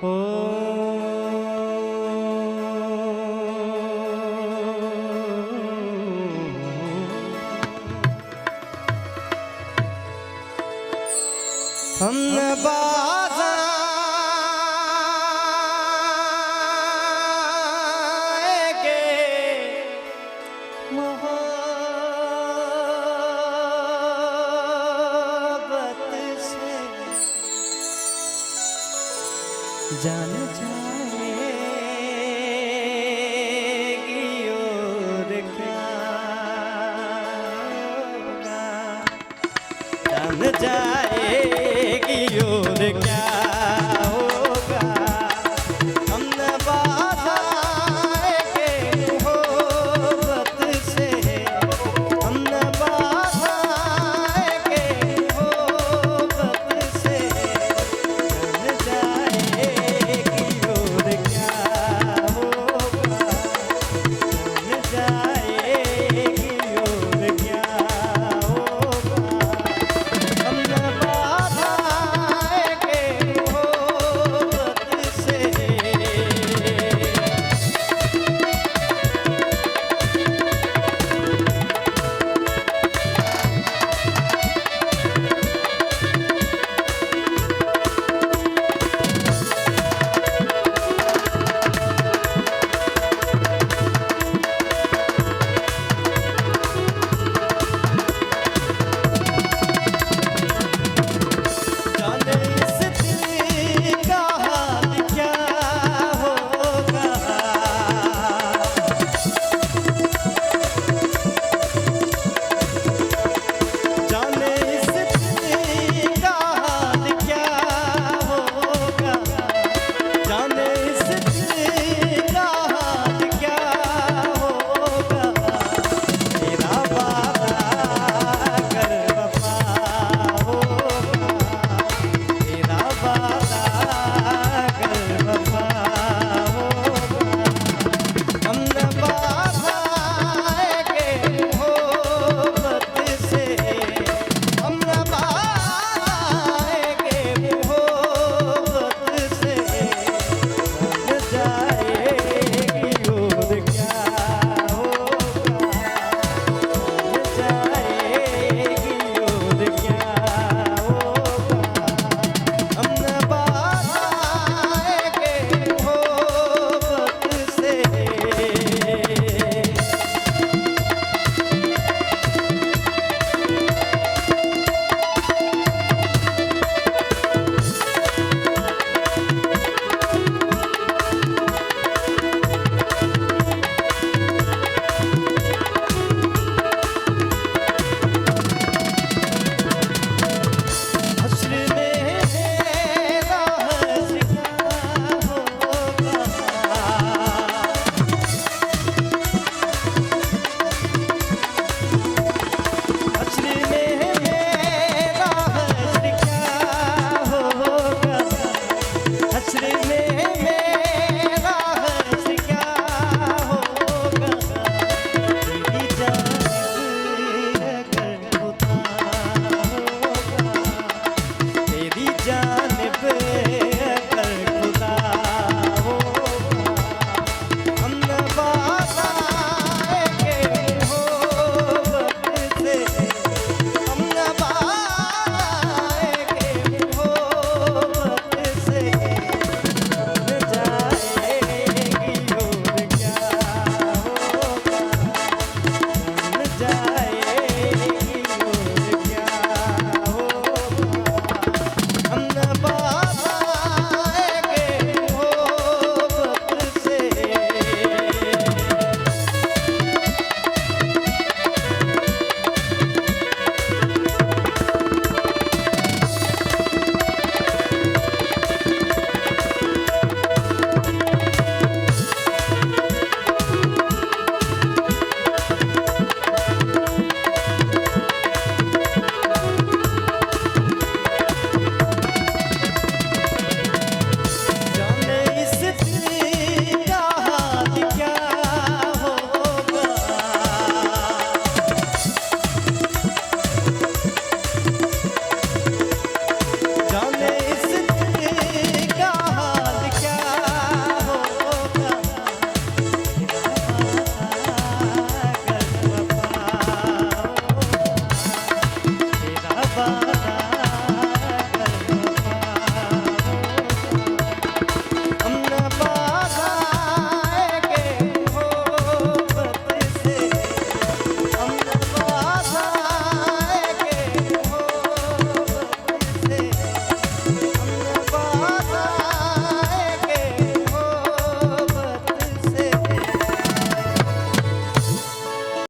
ओ हमने बाज़ाएंगे मोहब्बत से जान जाएगी और क्या जान जाएगी और क्या होगा हमने बाज़ाएंगे मोहब्बत से हमने बाज़ाएंगे मोहब्बत से जान जाएगी और क्या होगा जान जाएगी और क्या होगा हमने बाज़ाएंगे मोहब्बत से जाने इस दिल का हाल क्या होगा जाने इस दिल का हाल क्या होगा जाने इस दिल का हाल क्या होगा मेरा वादा कर वफा होगा मेरा वादा कर वफा होगा हमने बाज़ाएंगे मोहब्बत से हमने बाज़ाएंगे मोहब्बत से जान जाएगी और क्या होगा जान जाएगी और क्या होगा हमने बाज़ाएंगे मोहब्बत से हश्र में मेरा हश्र क्या होगा हश्र में मेरा हश्र क्या होगा हश्र में